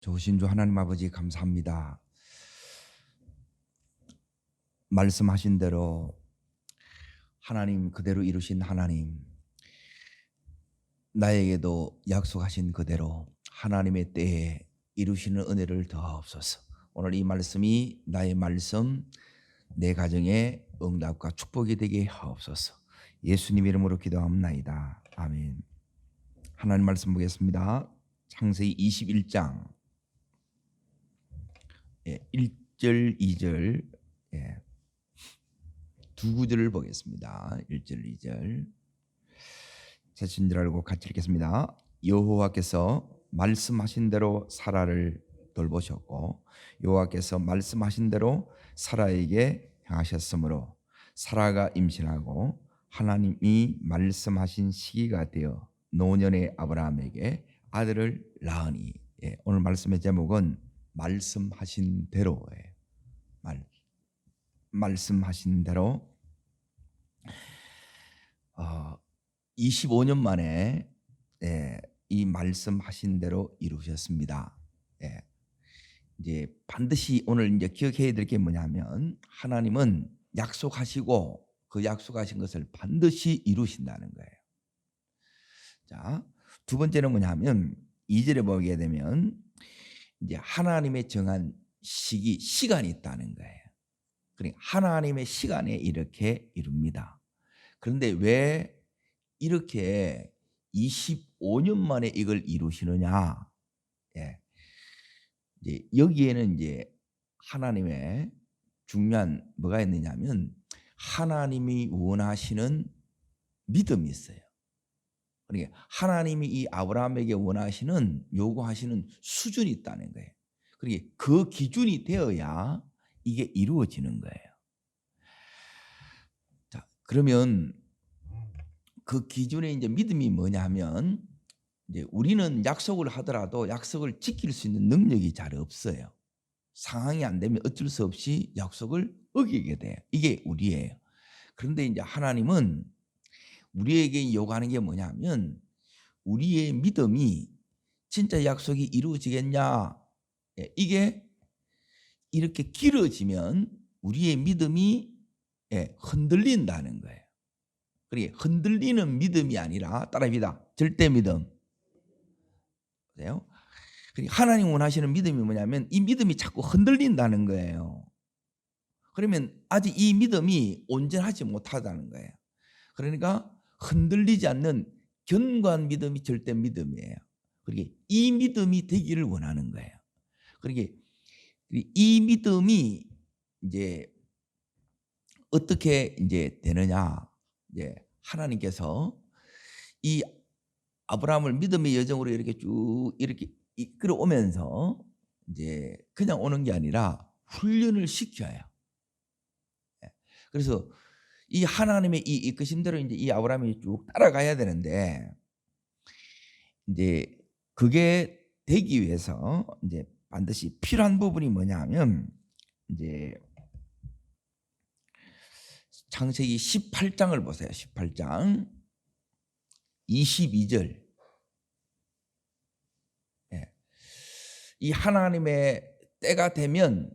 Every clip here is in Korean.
좋으신 주 하나님 아버지 감사합니다. 말씀하신 대로 하나님 그대로 이루신 하나님, 나에게도 약속하신 그대로 하나님의 때에 이루시는 은혜를 더하옵소서. 오늘 이 말씀이 나의 말씀, 내 가정의 응답과 축복이 되게 하옵소서. 예수님 이름으로 기도합나이다. 아멘. 하나님 말씀 보겠습니다. 창세기 21장 1절 2절 두 구절을 보겠습니다. 1절 2절 제친 줄 알고 같이 읽겠습니다. 여호와께서 말씀하신 대로 사라를 돌보셨고 여호와께서 말씀하신 대로 사라에게 행하셨으므로 사라가 임신하고 하나님이 말씀하신 시기가 되어 노년의 아브라함에게 아들을 낳으니. 오늘 말씀의 제목은 말씀하신 대로예요. 말씀하신 대로 25년 만에 이 말씀하신 대로 이루셨습니다. 이제 반드시 오늘 이제 기억해야 될 게 뭐냐면 하나님은 약속하시고 그 약속하신 것을 반드시 이루신다는 거예요. 자, 두 번째는 뭐냐면 2절에 보게 되면 이제 하나님의 정한 시간이 있다는 거예요. 그러니까 하나님의 시간에 이렇게 이룹니다. 그런데 왜 이렇게 25년 만에 이걸 이루시느냐? 이제 여기에는 이제 하나님의 중요한 뭐가 있느냐면 하나님이 원하시는 믿음이 있어요. 그러니까 하나님이 이 아브라함에게 원하시는 요구하시는 수준이 있다는 거예요. 그러니까 그 기준이 되어야 이게 이루어지는 거예요. 자, 그러면 그 기준의 이제 믿음이 뭐냐면 이제 우리는 약속을 하더라도 약속을 지킬 수 있는 능력이 잘 없어요. 상황이 안 되면 어쩔 수 없이 약속을 어기게 돼요. 이게 우리예요. 그런데 이제 하나님은 우리에게 요구하는 게 뭐냐면 우리의 믿음이 진짜 약속이 이루어지겠냐? 이게 이렇게 길어지면 우리의 믿음이 흔들린다는 거예요. 그러니까 흔들리는 믿음이 아니라 따라합니다. 절대 믿음. 그래요? 하나님 원하시는 믿음이 뭐냐면 이 믿음이 자꾸 흔들린다는 거예요. 그러면 아직 이 믿음이 온전하지 못하다는 거예요. 그러니까 흔들리지 않는 견고한 믿음이 절대 믿음이에요. 그러니까 이 믿음이 되기를 원하는 거예요. 그러니까 이 믿음이 이제 어떻게 이제 되느냐? 이제 하나님께서 이 아브라함을 믿음의 여정으로 이렇게 쭉 이렇게 이끌어 오면서 이제 그냥 오는 게 아니라 훈련을 시켜요. 그래서 이 하나님의 이 이끄심대로 이제 이 아브라함이 쭉 따라가야 되는데 이제 그게 되기 위해서 이제 반드시 필요한 부분이 뭐냐면 이제 창세기 18장을 보세요. 18장 22절. 이 하나님의 때가 되면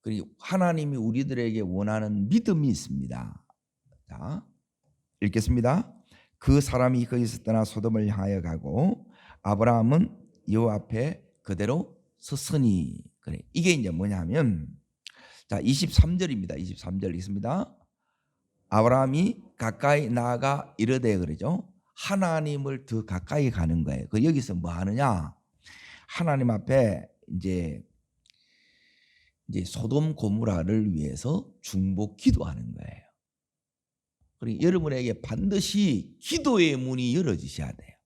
그리고 하나님이 우리들에게 원하는 믿음이 있습니다. 자, 읽겠습니다. 그 사람이 거기서 떠나 소돔을 향하여 가고 아브라함은 여호와 앞에 그대로 섰으니. 그래. 이게 이제 뭐냐면 자, 23절입니다. 23절 읽습니다. 아브라함이 가까이 나아가 이르되 그러죠. 하나님을 더 가까이 가는 거예요. 그 여기서 뭐 하느냐? 하나님 앞에 이제 소돔 고모라를 위해서 중보 기도하는 거예요. 그리고 여러분에게 반드시 기도의 문이 열어지셔야 돼요.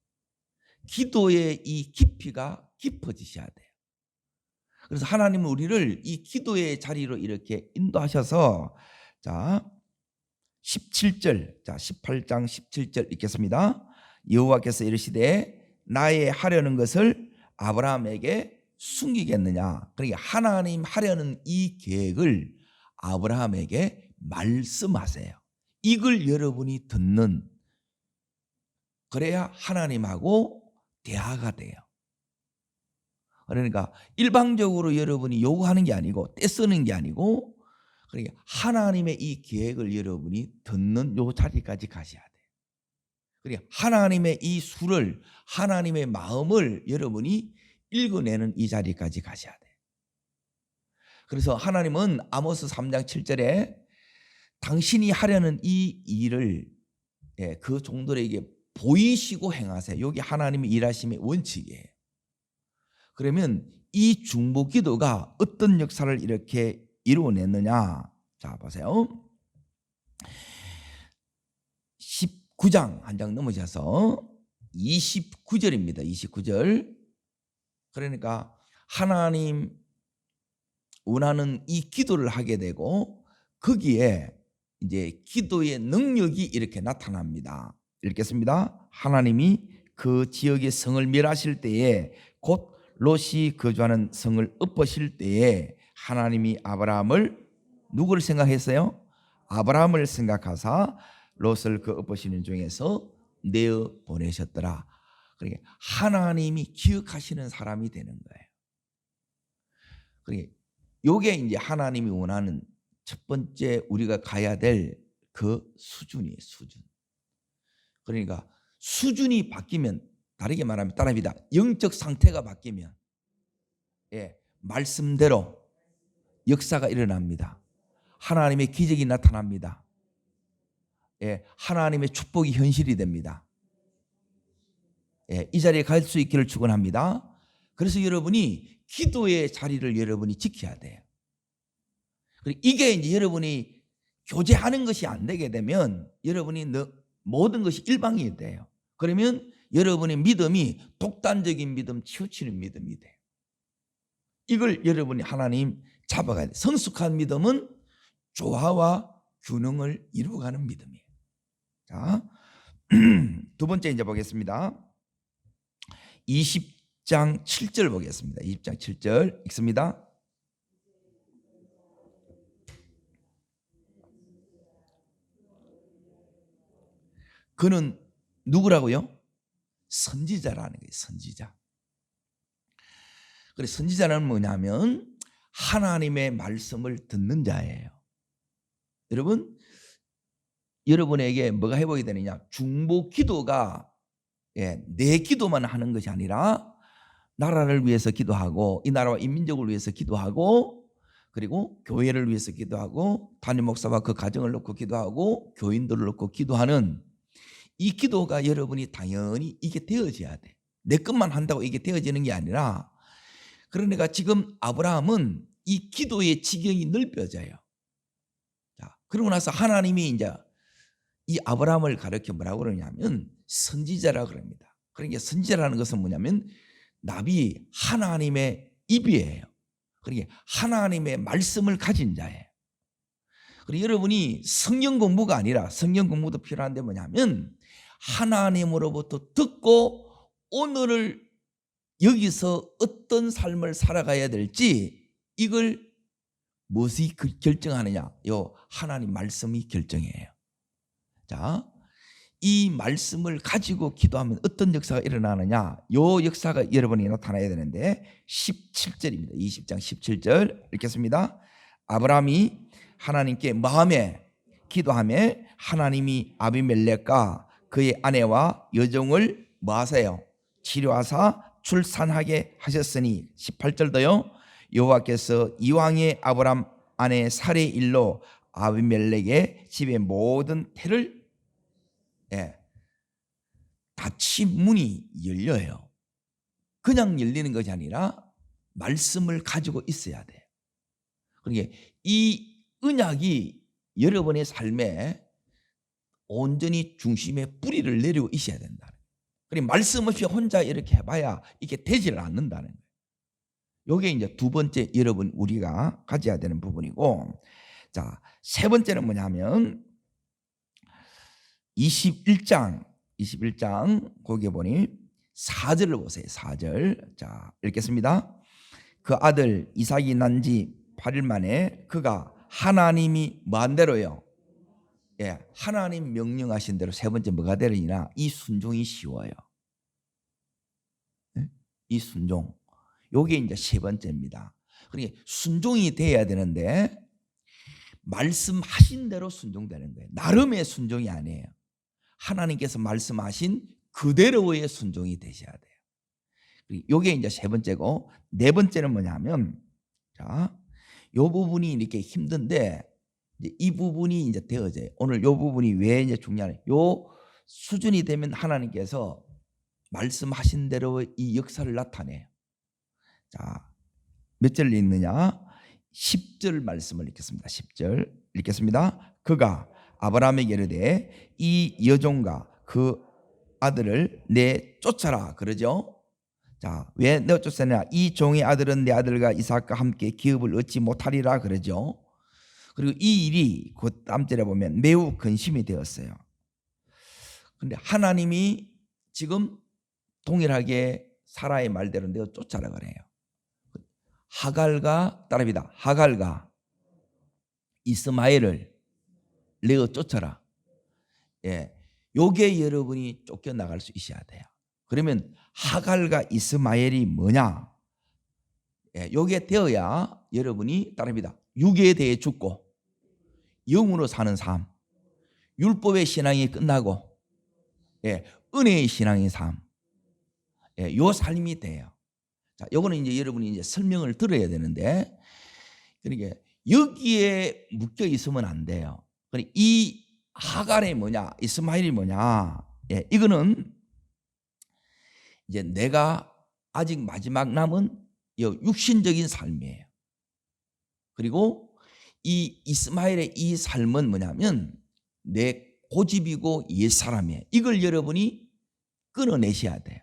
기도의 이 깊이가 깊어지셔야 돼요. 그래서 하나님은 우리를 이 기도의 자리로 이렇게 인도하셔서 자 17절, 자 18장 17절 읽겠습니다. 여호와께서 이르시되 나의 하려는 것을 아브라함에게 숨기겠느냐? 그러니까 하나님 하려는 이 계획을 아브라함에게 말씀하세요. 이걸 여러분이 듣는, 그래야 하나님하고 대화가 돼요. 그러니까 일방적으로 여러분이 요구하는 게 아니고 떼쓰는 게 아니고, 그러니까 하나님의 이 계획을 여러분이 듣는 요 자리까지 가셔야 돼요. 그러니까 하나님의 이 수를, 하나님의 마음을 여러분이 읽어내는 이 자리까지 가셔야 돼요. 그래서 하나님은 아모스 3장 7절에 당신이 하려는 이 일을 그 종들에게 보이시고 행하세요. 여기 하나님이 일하심의 원칙이에요. 그러면 이 중보 기도가 어떤 역사를 이렇게 이루어냈느냐. 자, 보세요. 19장 한 장 넘으셔서 29절입니다. 29절. 그러니까 하나님 원하는 이 기도를 하게 되고 거기에 이제 기도의 능력이 이렇게 나타납니다. 읽겠습니다. 하나님이 그 지역의 성을 멸하실 때에 곧 롯이 거주하는 성을 엎으실 때에 하나님이 아브라함을 누구를 생각했어요? 아브라함을 생각하사 롯을 그 엎으시는 중에서 내어 보내셨더라. 그러니까 하나님이 기억하시는 사람이 되는 거예요. 그러니까 요게 이제 하나님이 원하는 첫 번째 우리가 가야 될 그 수준이에요. 수준. 그러니까 수준이 바뀌면, 다르게 말하면 따라합니다. 영적 상태가 바뀌면 말씀대로 역사가 일어납니다. 하나님의 기적이 나타납니다. 하나님의 축복이 현실이 됩니다. 이 자리에 갈 수 있기를 축원합니다. 그래서 여러분이 기도의 자리를 여러분이 지켜야 돼요. 그리고 이게 이제 여러분이 교제하는 것이 안 되게 되면 여러분이 모든 것이 일방이 돼요. 그러면 여러분의 믿음이 독단적인 믿음, 치우치는 믿음이 돼요. 이걸 여러분이 하나님 잡아가야 돼요. 성숙한 믿음은 조화와 균형을 이루어가는 믿음이에요. 자, 두 번째 이제 보겠습니다. 20장 7절 보겠습니다. 20장 7절 읽습니다. 그는 누구라고요? 선지자라는 거예요. 선지자. 그래서 선지자는 뭐냐면 하나님의 말씀을 듣는 자예요. 여러분, 여러분에게 뭐가 회복이 되느냐? 중보 기도가 내 기도만 하는 것이 아니라 나라를 위해서 기도하고 이 나라와 이 민족을 위해서 기도하고 그리고 교회를 위해서 기도하고 담임 목사와 그 가정을 놓고 기도하고 교인들을 놓고 기도하는 이 기도가 여러분이 당연히 이게 되어져야 돼. 내 것만 한다고 이게 되어지는 게 아니라, 그러니까 지금 아브라함은 이 기도의 지경이 넓혀져요. 자, 그러고 나서 하나님이 이제 이 아브라함을 가르쳐 뭐라고 그러냐면 선지자라고 그럽니다. 그러니까 선지자라는 것은 뭐냐면 나비, 하나님의 입이에요. 그러니까 하나님의 말씀을 가진 자예요. 그리고 여러분이 성경 공부가 아니라, 성경 공부도 필요한데 뭐냐면 하나님으로부터 듣고 오늘을 여기서 어떤 삶을 살아가야 될지 이걸 무엇이 결정하느냐? 요 하나님 말씀이 결정해요. 자, 이 말씀을 가지고 기도하면 어떤 역사가 일어나느냐? 요 역사가 여러분이 나타나야 되는데 17절입니다. 20장 17절 읽겠습니다. 아브라함이 하나님께 마음에 기도하며 하나님이 아비멜렉과 그의 아내와 여종을 뭐하세요? 치료하사 출산하게 하셨으니 18절도요. 여호와께서 이왕의 아브라함 아내 사례 일로 아비멜렉의 집의 모든 태를 닫힌 문이 열려요. 그냥 열리는 것이 아니라 말씀을 가지고 있어야 돼요. 그러니까 이 언약이 여러분의 삶에 온전히 중심에 뿌리를 내리고 있어야 된다. 그리고 말씀 없이 혼자 이렇게 해봐야 이게 되지를 않는다는 거예요. 이게 이제 두 번째 여러분 우리가 가져야 되는 부분이고, 자, 세 번째는 뭐냐면 21장 거기에 보니 4절을 보세요. 4절. 자, 읽겠습니다. 그 아들 이삭이 난 지 8일 만에 그가 하나님이 뭐한 대로요? 하나님 명령하신 대로 세 번째 뭐가 되느냐? 이 순종이 쉬워요. 이 순종. 요게 이제 세 번째입니다. 그러니까 순종이 돼야 되는데 말씀하신 대로 순종되는 거예요. 나름의 순종이 아니에요. 하나님께서 말씀하신 그대로의 순종이 되셔야 돼요. 요게 이제 세 번째고, 네 번째는 뭐냐면, 자, 요 부분이 이렇게 힘든데 이제 이 부분이 이제 되어져요. 오늘 요 부분이 왜 이제 중요하냐? 요 수준이 되면 하나님께서 말씀하신 대로 이 역사를 나타내요. 자, 몇 절 읽느냐? 10절 말씀을 읽겠습니다. 10절 읽겠습니다. 그가 아브라함에게 이르되 이 여종과 그 아들을 내 쫓아라 그러죠. 자, 왜 내 쫓아내냐? 이 종의 아들은 내 아들과 이삭과 함께 기업을 얻지 못하리라 그러죠. 그리고 이 일이 그 다음 절에 보면 매우 근심이 되었어요. 그런데 하나님이 지금 동일하게 사라의 말대로 내어 쫓아라 그래요. 하갈과 따라합니다. 하갈과 이스마엘을 내어 쫓아라. 예, 요게 여러분이 쫓겨나갈 수 있어야 돼요. 그러면 하갈과 이스마엘이 뭐냐? 예, 요게 되어야 여러분이 따라합니다. 육에 대해 죽고 영으로 사는 삶, 율법의 신앙이 끝나고 예, 은혜의 신앙의 삶, 예, 요 삶이 돼요. 자, 요거는 이제 여러분이 이제 설명을 들어야 되는데, 그러니까 여기에 묶여 있으면 안 돼요. 그러니까 이 하갈이 뭐냐, 이스마엘이 뭐냐, 예, 이거는 이제 내가 아직 마지막 남은 육신적인 삶이에요. 그리고 이 이스마엘의 이 삶은 뭐냐면 내 고집이고 옛사람이에요. 이걸 여러분이 끊어내셔야 돼요.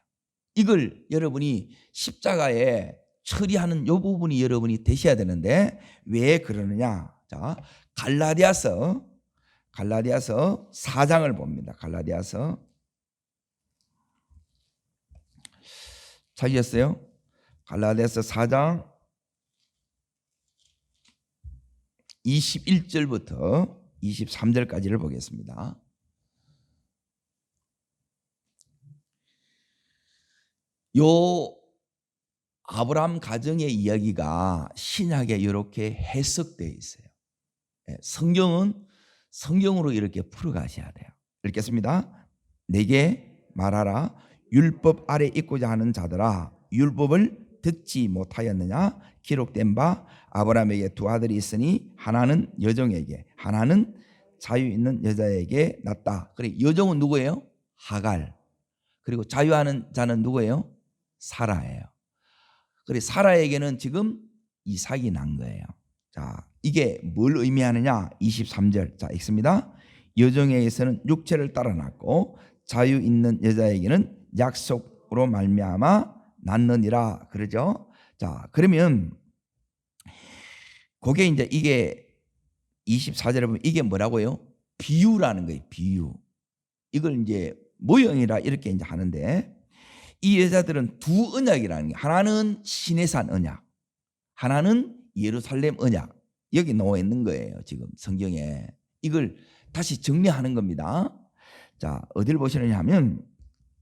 이걸 여러분이 십자가에 처리하는 이 부분이 여러분이 되셔야 되는데 왜 그러느냐? 자, 갈라디아서 4장을 봅니다. 갈라디아서 찾으셨어요? 갈라디아서 4장 21절부터 23절까지를 보겠습니다. 요 아브라함 가정의 이야기가 신약에 이렇게 해석되어 있어요. 성경은 성경으로 이렇게 풀어가셔야 돼요. 읽겠습니다. 내게 말하라. 율법 아래 있고자 하는 자들아, 율법을 듣지 못하였느냐? 기록된 바 아브라함에게 두 아들이 있으니 하나는 여종에게, 하나는 자유 있는 여자에게 낳았다. 그래, 여종은 누구예요? 하갈. 그리고 자유하는 자는 누구예요? 사라예요. 그래, 사라에게는 지금 이삭이 난 거예요. 자, 이게 뭘 의미하느냐? 23절. 자, 읽습니다. 여종에게서는 육체를 따라 낳고 자유 있는 여자에게는 약속으로 말미암아 낳느니라 그러죠. 자, 그러면 그게 이제 이게 24절에 보면 이게 뭐라고요? 비유라는 거예요. 비유. 이걸 이제 모형이라 이렇게 이제 하는데, 이 여자들은 두 언약이라는 게, 하나는 시내산 언약, 하나는 예루살렘 언약. 여기 나와 있는 거예요. 지금 성경에 이걸 다시 정리하는 겁니다. 자, 어디를 보시느냐 하면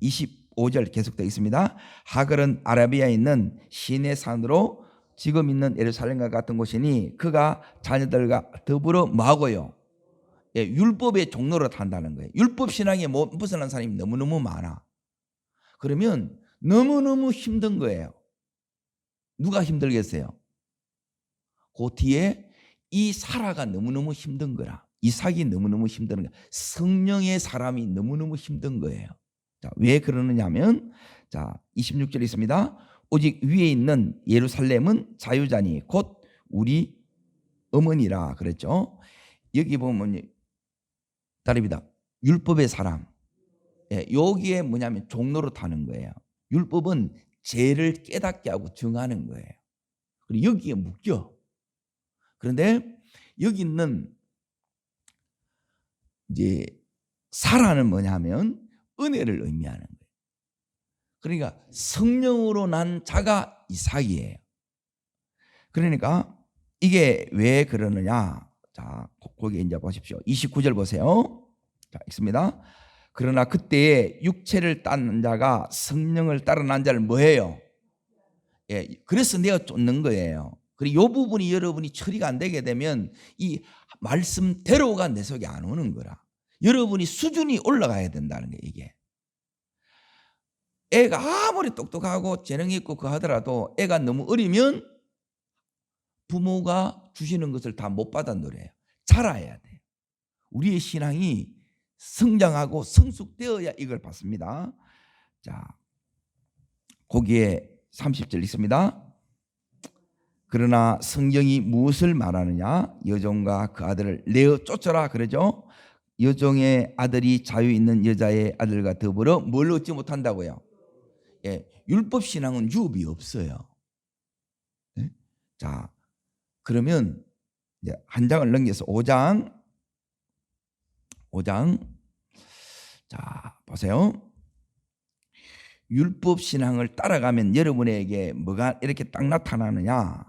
25절 계속되어 있습니다. 하갈은 아라비아에 있는 시내산으로 지금 있는 예루살렘과 같은 곳이니 그가 자녀들과 더불어 뭐하고요? 예, 율법의 종로로 탄다는 거예요. 율법 신앙에 못 벗어난 사람이 너무너무 많아. 그러면 너무너무 힘든 거예요. 누가 힘들겠어요? 그 뒤에 이 사라가 너무너무 힘든 거라. 이삭이 너무너무 힘든 거야. 성령의 사람이 너무너무 힘든 거예요. 자, 왜 그러느냐 하면, 자, 26절에 있습니다. 오직 위에 있는 예루살렘은 자유자니 곧 우리 어머니라 그랬죠. 여기 보면 다릅니다. 율법의 사람. 예, 여기에 뭐냐면 종로로 타는 거예요. 율법은 죄를 깨닫게 하고 정하는 거예요. 그리고 여기에 묶여. 그런데 여기 있는 이제 사라는 뭐냐면 은혜를 의미하는 거예요. 그러니까 성령으로 난 자가 이삭이에요. 그러니까 이게 왜 그러느냐? 자, 거기 이제 보십시오. 29절 보세요. 자, 읽습니다. 그러나 그때에 육체를 따른 자가 성령을 따라 난 자를 뭐해요? 예, 그래서 내가 쫓는 거예요. 그리고 이 부분이 여러분이 처리가 안 되게 되면 이 말씀대로가 내 속에 안 오는 거라. 여러분이 수준이 올라가야 된다는 거예요. 이게 애가 아무리 똑똑하고 재능이 있고 그 하더라도 애가 너무 어리면 부모가 주시는 것을 다 못 받아 누려요. 자라야 돼요. 우리의 신앙이 성장하고 성숙되어야 이걸 받습니다. 자, 거기에 30절 있습니다. 그러나 성경이 무엇을 말하느냐? 여종과 그 아들을 내어 쫓아라 그러죠. 여종의 아들이 자유 있는 여자의 아들과 더불어 뭘 얻지 못한다고요? 예, 율법 신앙은 유업이 없어요. 예? 자, 그러면 이제 한 장을 넘겨서 5장. 자, 보세요. 율법 신앙을 따라가면 여러분에게 뭐가 이렇게 딱 나타나느냐?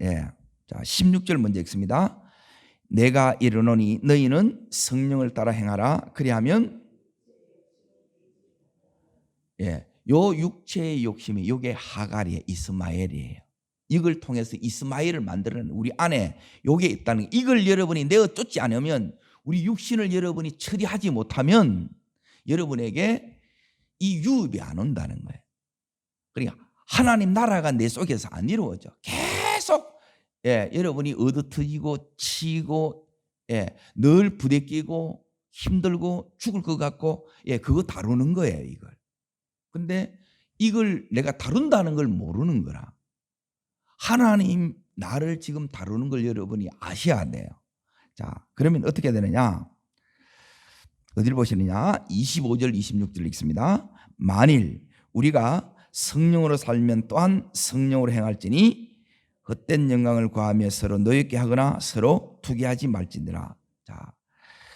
예. 자, 16절 먼저 읽습니다. 내가 이르노니 너희는 성령을 따라 행하라. 그리하면 예. 요 육체의 욕심이 요게 하갈이에요. 이스마엘이에요. 이걸 통해서 이스마엘을 만드는 우리 안에 요게 있다는 이걸 여러분이 내어 쫓지 않으면 우리 육신을 여러분이 처리하지 못하면 여러분에게 이 유업이 안 온다는 거예요. 그러니까 하나님 나라가 내 속에서 안 이루어져. 계속 여러분이 얻어터지고 치고 늘 부대끼고 힘들고 죽을 것 같고 그거 다루는 거예요. 이걸. 근데 이걸 내가 다룬다는 걸 모르는 거라. 하나님 나를 지금 다루는 걸 여러분이 아셔야 돼요. 자, 그러면 어떻게 되느냐? 어디를 보시느냐? 25절 26절 읽습니다. 만일 우리가 성령으로 살면 또한 성령으로 행할지니 헛된 영광을 구하며 서로 노엽게 하거나 서로 투기하지 말지니라. 자,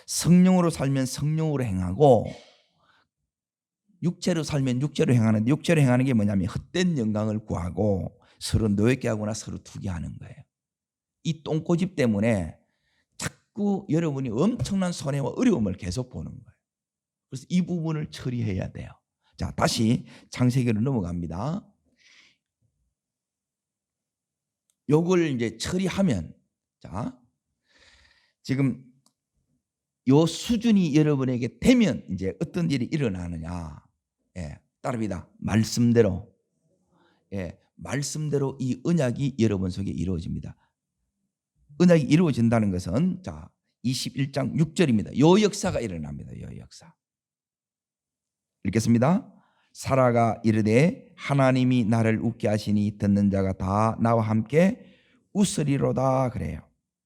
성령으로 살면 성령으로 행하고 육체로 살면 육체로 행하는데 육체로 행하는 게 뭐냐면 헛된 영광을 구하고 서로 노엽게 하거나 서로 투기하는 거예요. 이 똥꼬집 때문에 자꾸 여러분이 엄청난 손해와 어려움을 계속 보는 거예요. 그래서 이 부분을 처리해야 돼요. 자, 다시 창세기로 넘어갑니다. 요걸 이제 처리하면 자, 지금 요 수준이 여러분에게 되면 이제 어떤 일이 일어나느냐? 따릅니다. 말씀대로. 말씀대로 이 언약이 여러분 속에 이루어집니다. 언약이 이루어진다는 것은 자, 21장 6절입니다. 요 역사가 일어납니다. 요 역사. 읽겠습니다. 사라가 이르되 하나님이 나를 웃게 하시니 듣는 자가 다 나와 함께 웃으리로다 그래요.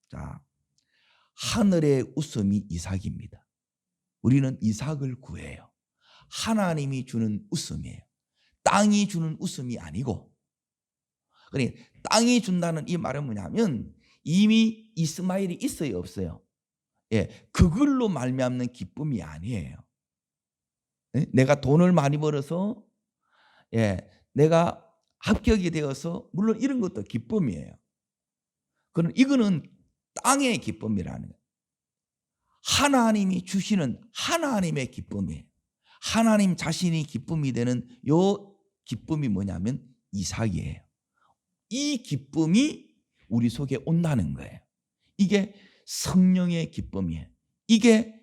자, 하늘의 웃음이 이삭입니다. 우리는 이삭을 구해요. 하나님이 주는 웃음이에요. 땅이 주는 웃음이 아니고. 그러니까 땅이 준다는 이 말은 뭐냐면 이미 이스마엘이 있어요, 없어요? 그걸로 말미암는 기쁨이 아니에요. 내가 돈을 많이 벌어서 내가 합격이 되어서 물론 이런 것도 기쁨이에요. 그럼 이거는 땅의 기쁨이라는 거예요. 하나님이 주시는 하나님의 기쁨이에요. 하나님 자신이 기쁨이 되는 요 기쁨이 뭐냐면 이삭이에요. 이 기쁨이 우리 속에 온다는 거예요. 이게 성령의 기쁨이에요. 이게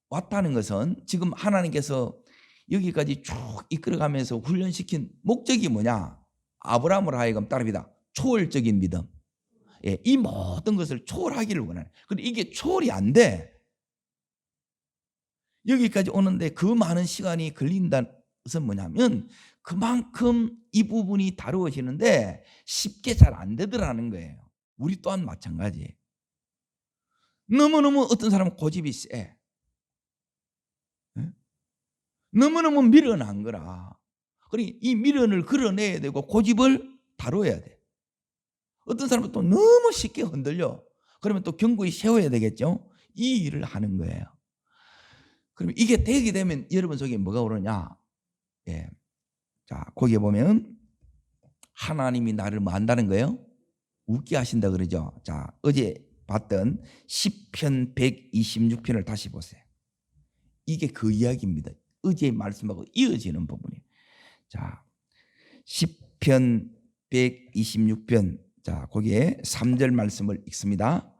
왔다는 것은 지금 하나님께서 여기까지 쭉 이끌어가면서 훈련시킨 목적이 뭐냐? 아브라함을 하여금 따릅니다. 초월적인 믿음. 이 모든 것을 초월하기를 원하는. 그런데 이게 초월이 안 돼. 여기까지 오는데 그 많은 시간이 걸린다는 것은 뭐냐면 그만큼 이 부분이 다루어지는데 쉽게 잘 안 되더라는 거예요. 우리 또한 마찬가지예요. 너무너무 어떤 사람은 고집이 세. 너무너무 미련한 거라. 그러니 이 미련을 걸어내야 되고 고집을 다뤄야 돼. 어떤 사람은 또 너무 쉽게 흔들려. 그러면 또 견고히 세워야 되겠죠. 이 일을 하는 거예요. 그러면 이게 되게 되면 여러분 속에 뭐가 오르냐? 자, 거기에 보면 하나님이 나를 뭐 한다는 거예요? 웃게 하신다 그러죠. 자, 어제 봤던 시편 126편을 다시 보세요. 이게 그 이야기입니다. 어제의 말씀하고 이어지는 부분이에요. 자, 시편 126편 자 거기에 3절 말씀을 읽습니다.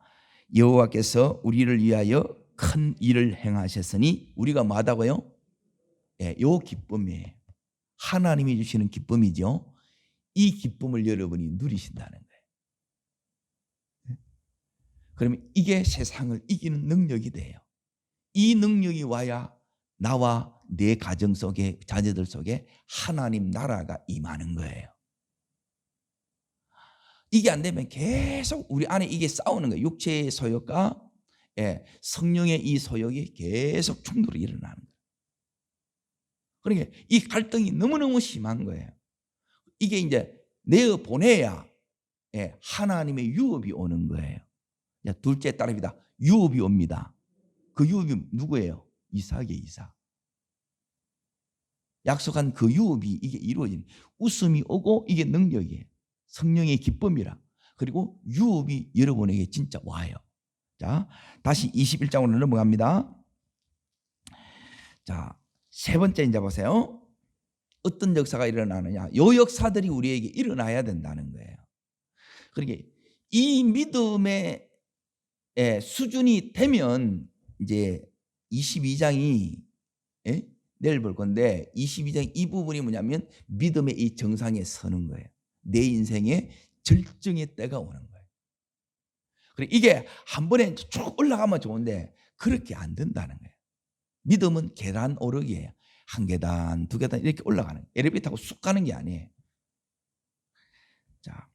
여호와께서 우리를 위하여 큰 일을 행하셨으니 우리가 뭐하다고요? 예, 요 기쁨이에요. 하나님이 주시는 기쁨이죠. 이 기쁨을 여러분이 누리신다는 거예요. 그러면 이게 세상을 이기는 능력이 돼요. 이 능력이 와야 나와 내 가정 속에 자녀들 속에 하나님 나라가 임하는 거예요. 이게 안 되면 계속 우리 안에 이게 싸우는 거예요. 육체의 소욕과 성령의 이 소욕이 계속 충돌이 일어나는 거예요. 그러니까 이 갈등이 너무너무 심한 거예요. 이게 이제 내어 보내야 하나님의 유업이 오는 거예요. 둘째 딸입니다. 유업이 옵니다. 그 유업이 누구예요? 이삭이에요. 이삭. 약속한 그 유업이 이게 이루어지는 웃음이 오고 이게 능력이에요. 성령의 기쁨이라. 그리고 유업이 여러분에게 진짜 와요. 자, 다시 21장으로 넘어갑니다. 자, 세 번째 이제 보세요. 어떤 역사가 일어나느냐? 요 역사들이 우리에게 일어나야 된다는 거예요. 그러니까 이 믿음의 수준이 되면 이제 22장이 내일 볼 건데 22장 이 부분이 뭐냐면 믿음의 이 정상에 서는 거예요. 내 인생의 절정의 때가 오는 거예요. 그리고 이게 한 번에 쭉 올라가면 좋은데 그렇게 안 된다는 거예요. 믿음은 계단 오르기예요. 한 계단, 두 계단 이렇게 올라가는 거예요. 엘리베이터 타고 쑥 가는 게 아니에요. 자,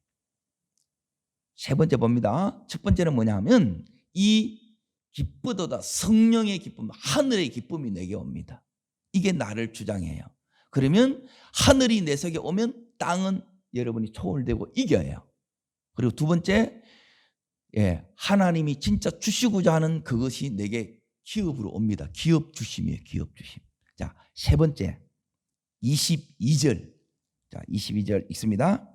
세 번째 봅니다. 첫 번째는 뭐냐면 이 기쁘도다 성령의 기쁨, 하늘의 기쁨이 내게 옵니다. 이게 나를 주장해요. 그러면 하늘이 내 속에 오면 땅은 여러분이 초월되고 이겨요. 그리고 두 번째, 하나님이 진짜 주시고자 하는 그것이 내게 기업으로 옵니다. 기업 주심이에요. 기업 주심. 자, 세 번째 22절. 자, 22절 읽습니다.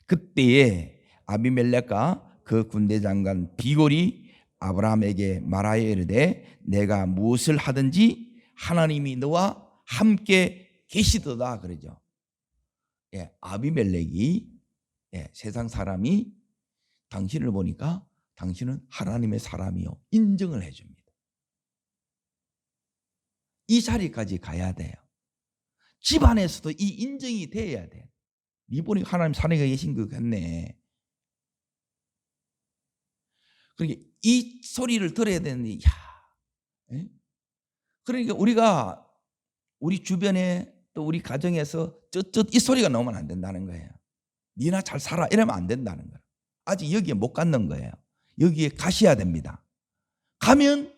그때에 아비멜렉과 그 군대 장관 비골이 아브라함에게 말하여 이르되 내가 무엇을 하든지 하나님이 너와 함께 계시도다 그러죠. 아비멜렉이 세상 사람이 당신을 보니까 당신은 하나님의 사람이요 인정을 해줍니다. 이 자리까지 가야 돼요. 집안에서도 이 인정이 돼야 돼요. 네 보니까 하나님 사랑에 계신 것 같네. 그러니까 이 소리를 들어야 되는데, 그러니까 우리가 우리 주변에 또 우리 가정에서 이 소리가 나오면 안 된다는 거예요. 니나 잘 살아 이러면 안 된다는 거예요. 아직 여기에 못 갔는 거예요. 여기에 가셔야 됩니다. 가면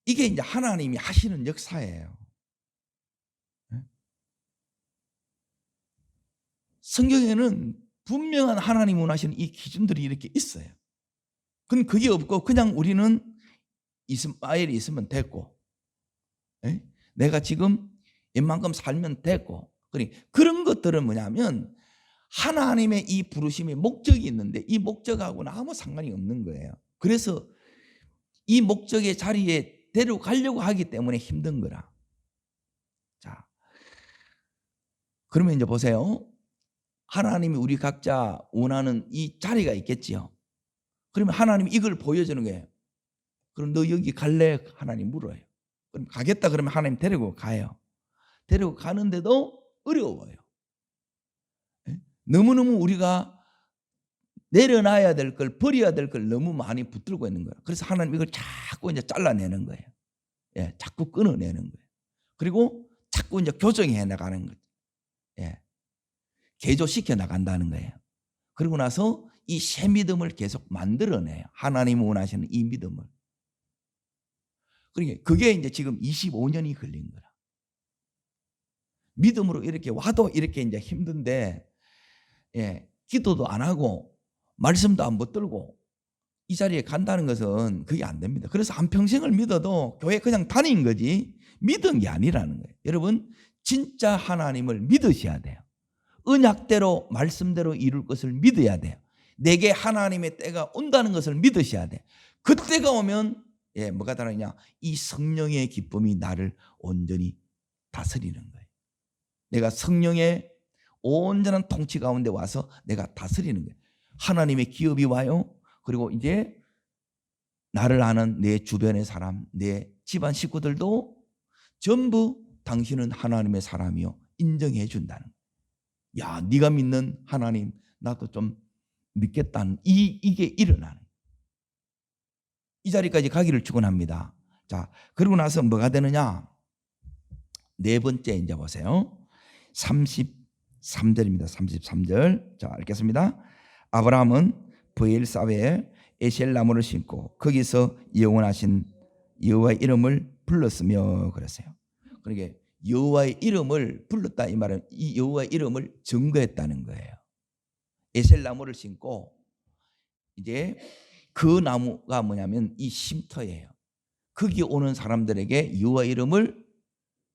이게 이제 하나님이 하시는 역사예요. 성경에는 분명한 하나님이 원하시는 이 기준들이 이렇게 있어요. 근데 그게 없고 그냥 우리는 이스마엘이 있으면 됐고, 내가 지금 웬만큼 살면 됐고, 그런 것들은 뭐냐면 하나님의 이 부르심의 목적이 있는데 이 목적하고는 아무 상관이 없는 거예요. 그래서 이 목적의 자리에 데려가려고 하기 때문에 힘든 거라. 자, 그러면 이제 보세요. 하나님이 우리 각자 원하는 이 자리가 있겠지요. 그러면 하나님이 이걸 보여주는 거예요. 그럼 너 여기 갈래? 하나님 물어요. 그럼 가겠다 그러면 하나님 데리고 가요. 데리고 가는데도 어려워요. 너무너무 우리가 내려놔야 될 걸, 버려야 될 걸 너무 많이 붙들고 있는 거예요. 그래서 하나님 이걸 자꾸 이제 잘라내는 거예요. 자꾸 끊어내는 거예요. 그리고 자꾸 이제 교정해 나가는 거죠. 개조시켜 나간다는 거예요. 그리고 나서 이 새 믿음을 계속 만들어내요. 하나님이 원하시는 이 믿음을. 그러니까 그게 이제 지금 25년이 걸린 거라. 믿음으로 이렇게 와도 이렇게 이제 힘든데, 기도도 안 하고 말씀도 안 붙들고 이 자리에 간다는 것은 그게 안 됩니다. 그래서 한평생을 믿어도 교회 그냥 다닌 거지 믿은 게 아니라는 거예요. 여러분 진짜 하나님을 믿으셔야 돼요. 언약대로 말씀대로 이룰 것을 믿어야 돼요. 내게 하나님의 때가 온다는 것을 믿으셔야 돼요. 그 때가 오면 뭐가 다르냐? 이 성령의 기쁨이 나를 온전히 다스리는 거예요. 내가 성령의 온전한 통치 가운데 와서 내가 다스리는 거예요. 하나님의 기업이 와요. 그리고 이제 나를 아는 내 주변의 사람, 내 집안 식구들도 전부 당신은 하나님의 사람이요 인정해 준다는 거예요. 야, 네가 믿는 하나님 나도 좀 믿겠다는 이게 일어나는 거예요. 이 자리까지 가기를 축원합니다. 자, 그러고 나서 뭐가 되느냐? 네 번째 이제 보세요. 33절입니다. 33절. 자, 읽겠습니다. 아브라함은 브엘사베에 에셀 나무를 심고 거기서 영원하신 여호와의 이름을 불렀으며 그랬어요. 그러니까 여호와의 이름을 불렀다 이 말은 이 여호와의 이름을 증거했다는 거예요. 에셀 나무를 심고 이제 그 나무가 뭐냐면 이 쉼터예요. 거기 오는 사람들에게 여호와의 이름을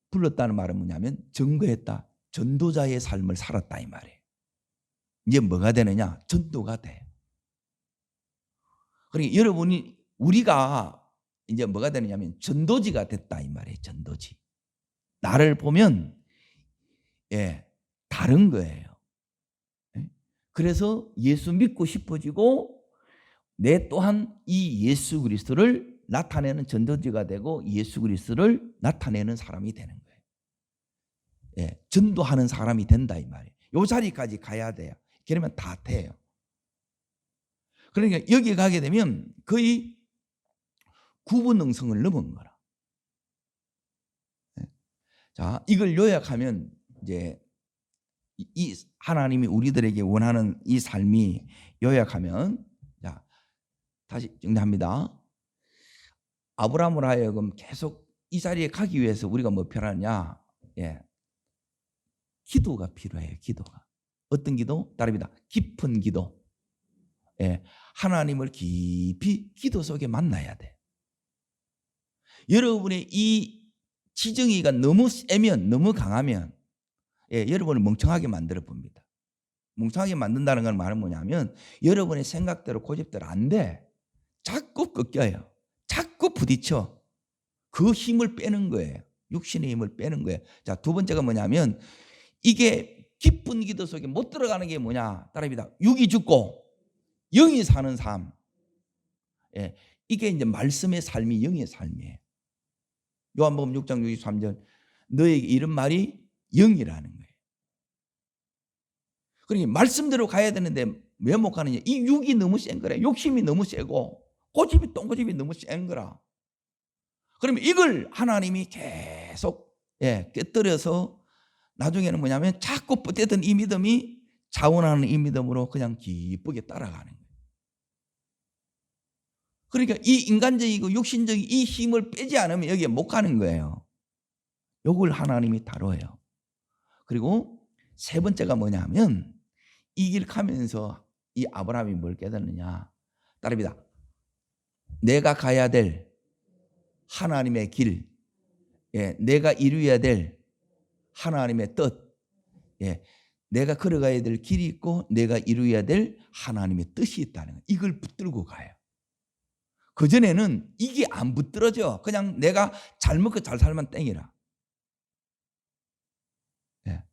불렀다는 말은 뭐냐면 증거했다. 전도자의 삶을 살았다 이 말이에요. 이제 뭐가 되느냐? 전도가 돼요. 그러니까 여러분이 우리가 이제 뭐가 되느냐면 전도지가 됐다 이 말이에요. 전도지. 나를 보면 다른 거예요. 그래서 예수 믿고 싶어지고 내 또한 이 예수 그리스도를 나타내는 전도지가 되고 예수 그리스도를 나타내는 사람이 되는 거예요. 전도하는 사람이 된다 이 말이에요. 이 자리까지 가야 돼요. 그러면 다 돼요. 그러니까 여기 가게 되면 거의 구분능성을 넘은 거라. 자, 이걸 요약하면 이제 이 하나님이 우리들에게 원하는 이 삶이 요약하면 자, 다시 정리합니다. 아브라함을 하여금 계속 이 자리에 가기 위해서 우리가 뭐 필요하냐? 기도가 필요해요. 기도가. 어떤 기도? 따릅니다. 깊은 기도. 하나님을 깊이 기도 속에 만나야 돼. 여러분의 이 지정의가 너무 세면 너무 강하면 여러분을 멍청하게 만들어 봅니다. 멍청하게 만든다는 건 말은 뭐냐면 여러분의 생각대로 고집대로 안 돼. 자꾸 꺾여요. 자꾸 부딪혀. 그 힘을 빼는 거예요. 육신의 힘을 빼는 거예요. 자, 두 번째가 뭐냐면 이게 깊은 기도 속에 못 들어가는 게 뭐냐? 따라합니다. 육이 죽고 영이 사는 삶. 이게 이제 말씀의 삶이 영의 삶이에요. 요한복음 6장 63절 너에게 이런 말이 영이라는 거예요. 그러니까 말씀대로 가야 되는데 왜 못 가느냐? 이 육이 너무 센 거라. 욕심이 너무 세고 고집이 똥고집이 너무 센 거라. 그러면 이걸 하나님이 계속 깨뜨려서 나중에는 뭐냐면 자꾸 뿌듯했던 이 믿음이 자원하는 이 믿음으로 그냥 기쁘게 따라가는 거예요. 그러니까 이 인간적이고 육신적인 이 힘을 빼지 않으면 여기에 못 가는 거예요. 이걸 하나님이 다뤄요. 그리고 세 번째가 뭐냐면 이 길 가면서 이 아브라함이 뭘 깨닫느냐? 따릅니다. 내가 가야 될 하나님의 길, 내가 이루어야 될 하나님의 뜻, 내가 걸어가야 될 길이 있고 내가 이루어야 될 하나님의 뜻이 있다는 거예요. 이걸 붙들고 가요. 그전에는 이게 안 붙들어져. 그냥 내가 잘 먹고 잘 살면 땡이라.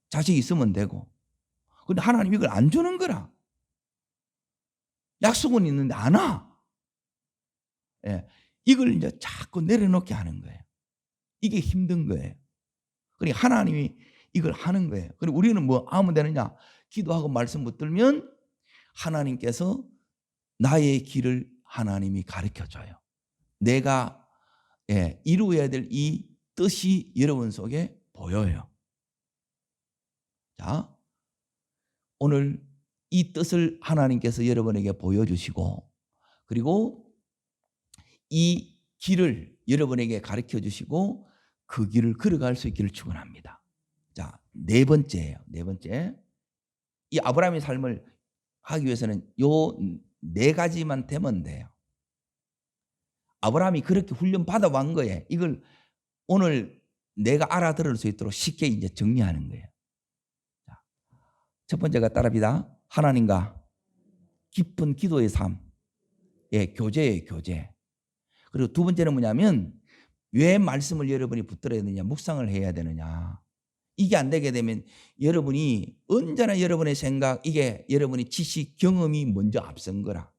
자식 있으면 되고. 근데 하나님 이걸 안 주는 거라. 약속은 있는데 안 와. 이걸 이제 자꾸 내려놓게 하는 거예요. 이게 힘든 거예요. 그러니까 하나님이 이걸 하는 거예요. 그리고 우리는 뭐 하면 되느냐? 기도하고 말씀 붙들면 하나님께서 나의 길을 하나님이 가르쳐줘요. 내가 이루어야 될 이 뜻이 여러분 속에 보여요. 자, 오늘 이 뜻을 하나님께서 여러분에게 보여주시고 그리고 이 길을 여러분에게 가르쳐주시고 그 길을 걸어갈 수 있기를 축원합니다. 자, 네 번째예요. 네 번째. 이 아브라함의 삶을 하기 위해서는 요 네 가지만 되면 돼요. 아브라함이 그렇게 훈련 받아온 거예요. 이걸 오늘 내가 알아들을 수 있도록 쉽게 이제 정리하는 거예요. 자, 첫 번째가 따라합니다. 하나님과 깊은 기도의 삶. 교제예요, 교제. 그리고 두 번째는 뭐냐면 왜 말씀을 여러분이 붙들어야 되느냐, 묵상을 해야 되느냐. 이게 안 되게 되면 여러분이 언제나 여러분의 생각, 이게 여러분의 지식, 경험이 먼저 앞선 거라.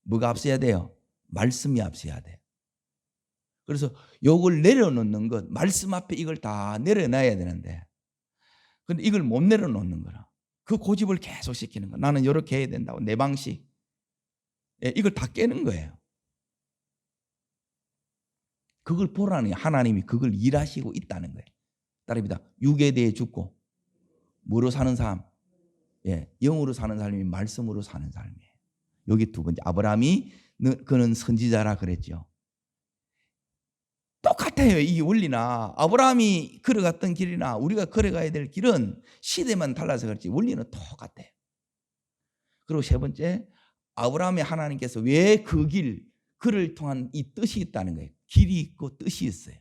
뭐가 앞서야 돼요? 말씀이 앞서야 돼. 그래서 요걸 내려놓는 것, 말씀 앞에 이걸 다 내려놔야 되는데, 근데 이걸 못 내려놓는 거라. 그 고집을 계속 시키는 거야. 나는 이렇게 해야 된다고, 내 방식. 이걸 다 깨는 거예요. 그걸 보라니 하나님이 그걸 일하시고 있다는 거예요. 따릅니다. 육에 대해 죽고 뭐로 사는 삶? 영으로 사는 삶이 말씀으로 사는 삶이에요. 여기 두 번째, 아브라함이 그는 선지자라 그랬죠. 똑같아요. 이 원리나 아브라함이 걸어갔던 길이나 우리가 걸어가야 될 길은 시대만 달라서 그렇지 원리는 똑같아요. 그리고 세 번째, 아브라함의 하나님께서 왜 그 길, 그를 통한 이 뜻이 있다는 거예요. 길이 있고 뜻이 있어요.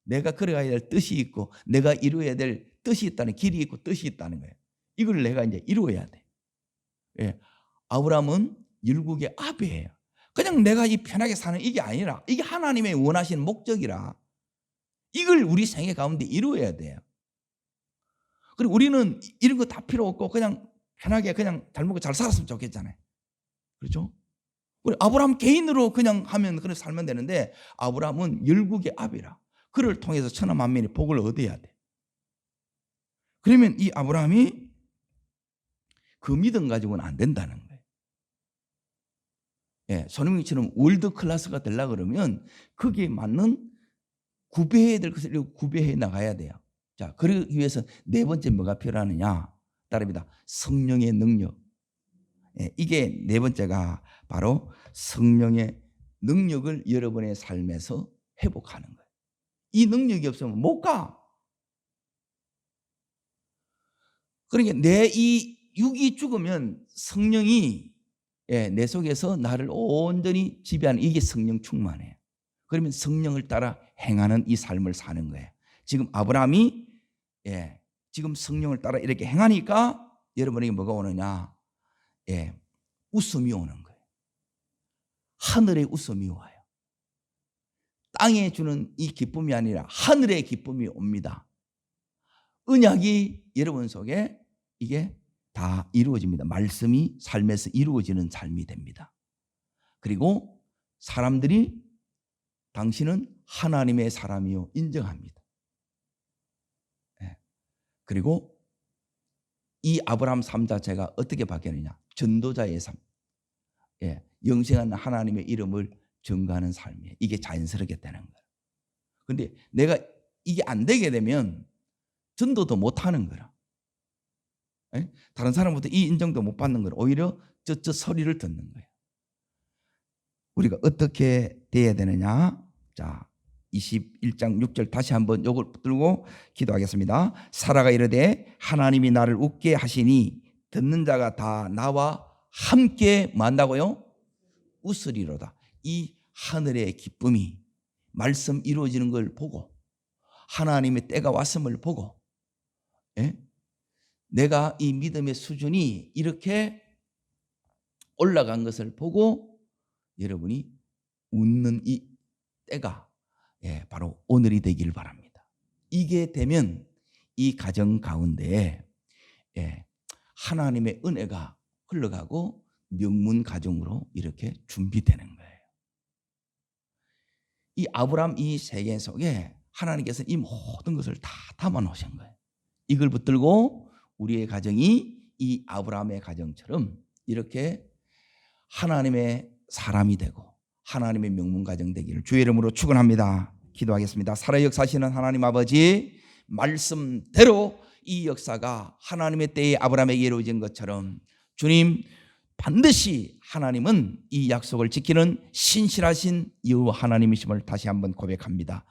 내가 걸어가야 될 뜻이 있고 내가 이루어야 될 뜻이 있다는, 길이 있고 뜻이 있다는 거예요. 이걸 내가 이제 이루어야 돼. 아브라함은 율국의 아비예요. 그냥 내가 이 편하게 사는 이게 아니라 이게 하나님의 원하시는 목적이라 이걸 우리 생애 가운데 이루어야 돼요. 그리고 우리는 이런 거 다 필요 없고 그냥 편하게 그냥 잘 먹고 잘 살았으면 좋겠잖아요. 그렇죠? 우리 아브라함 개인으로 그냥 하면 그렇게 살면 되는데 아브라함은 율국의 아비라. 그를 통해서 천하 만민이 복을 얻어야 돼. 그러면 이 아브라함이 그 믿음 가지고는 안 된다는 거예요. 손흥민처럼 월드 클래스가 되려고 그러면 거기에 맞는 구배해야 될 것을 구배해 나가야 돼요. 자, 그러기 위해서 네 번째 뭐가 필요하느냐? 따릅니다. 성령의 능력. 이게 네 번째가 바로 성령의 능력을 여러분의 삶에서 회복하는 거예요. 이 능력이 없으면 못 가. 그러니까 내 이 육이 죽으면 성령이 내 속에서 나를 온전히 지배하는, 이게 성령 충만이에요. 그러면 성령을 따라 행하는 이 삶을 사는 거예요. 지금 아브라함이 지금 성령을 따라 이렇게 행하니까 여러분에게 뭐가 오느냐? 웃음이 오는 거예요. 하늘의 웃음이 와요. 땅에 주는 이 기쁨이 아니라 하늘의 기쁨이 옵니다. 언약이 여러분 속에 이게 다 이루어집니다. 말씀이 삶에서 이루어지는 삶이 됩니다. 그리고 사람들이 당신은 하나님의 사람이요 인정합니다. 그리고 이 아브라함 삶 자체가 어떻게 바뀌느냐? 전도자의 삶. 영생한 하나님의 이름을 증거하는 삶이에요. 이게 자연스럽게 되는 거예요. 그런데 내가 이게 안 되게 되면 전도도 못 하는 거라. 다른 사람부터 이 인정도 못 받는 거라. 오히려 저 소리를 듣는 거예요. 우리가 어떻게 돼야 되느냐? 자, 21장 6절 다시 한번 요걸 들고 기도하겠습니다. 사라가 이르되 하나님이 나를 웃게 하시니 듣는 자가 다 나와 함께 만다고요? 웃으리로다. 이 하늘의 기쁨이 말씀 이루어지는 걸 보고 하나님의 때가 왔음을 보고 내가 이 믿음의 수준이 이렇게 올라간 것을 보고 여러분이 웃는 이 때가 바로 오늘이 되길 바랍니다. 이게 되면 이 가정 가운데에 하나님의 은혜가 흘러가고 명문 가정으로 이렇게 준비되는 거예요. 이 아브라함 이 세계 속에 하나님께서 이 모든 것을 다 담아 놓으신 거예요. 이걸 붙들고 우리의 가정이 이 아브라함의 가정처럼 이렇게 하나님의 사람이 되고 하나님의 명문 가정 되기를 주의 이름으로 축원합니다. 기도하겠습니다. 살아 역사하시는 하나님 아버지, 말씀대로 이 역사가 하나님의 때에 아브라함에게 이루어진 것처럼 주님, 반드시 하나님은 이 약속을 지키는 신실하신 여호와 하나님이심을 다시 한번 고백합니다.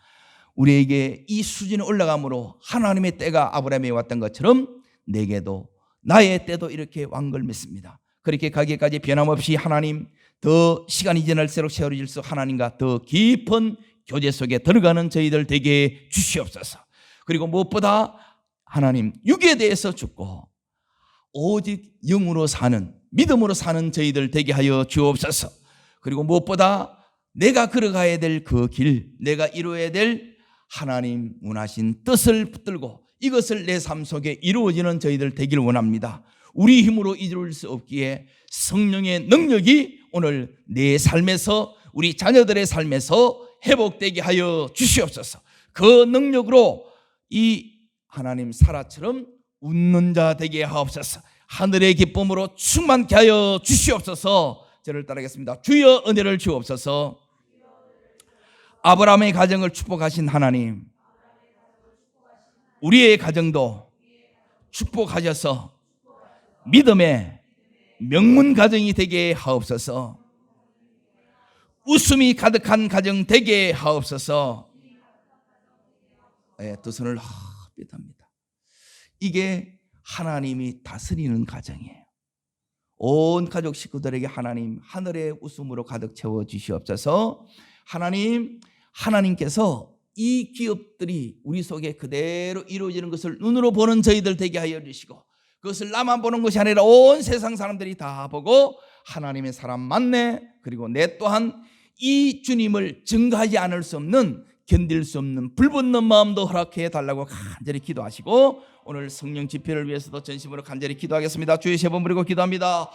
우리에게 이 수준에 올라감으로 하나님의 때가 아브라함에 왔던 것처럼 내게도 나의 때도 이렇게 왕 걸 믿습니다. 그렇게 가기까지 변함없이 하나님, 더 시간이 지날수록 세월일수록 하나님과 더 깊은 교제 속에 들어가는 저희들 되게 주시옵소서. 그리고 무엇보다 하나님, 육에 대해서 죽고 오직 영으로 사는, 믿음으로 사는 저희들 되게 하여 주옵소서. 그리고 무엇보다 내가 걸어가야 될 그 길, 내가 이루어야 될 하나님 원하신 뜻을 붙들고 이것을 내 삶 속에 이루어지는 저희들 되길 원합니다. 우리 힘으로 이룰 수 없기에 성령의 능력이 오늘 내 삶에서 우리 자녀들의 삶에서 회복되게 하여 주시옵소서. 그 능력으로 이 하나님 사라처럼 웃는 자 되게 하옵소서. 하늘의 기쁨으로 충만케 하여 주시옵소서. 저를 따르겠습니다. 주여 은혜를 주옵소서. 아브라함의 가정을 축복하신 하나님, 우리의 가정도 축복하셔서 믿음의 명문 가정이 되게 하옵소서. 웃음이 가득한 가정 되게 하옵소서. 두 손을 합니다. 이게 하나님이 다스리는 가정이에요. 온 가족 식구들에게 하나님 하늘의 웃음으로 가득 채워 주시옵소서. 하나님께서 이 기업들이 우리 속에 그대로 이루어지는 것을 눈으로 보는 저희들 되게 하여 주시고, 그것을 나만 보는 것이 아니라 온 세상 사람들이 다 보고 하나님의 사람 맞네, 그리고 내 또한 이 주님을 증거하지 않을 수 없는, 견딜 수 없는 불붙는 마음도 허락해 달라고 간절히 기도하시고, 오늘 성령 집회를 위해서도 전심으로 간절히 기도하겠습니다. 주의 세 번 부르고 기도합니다.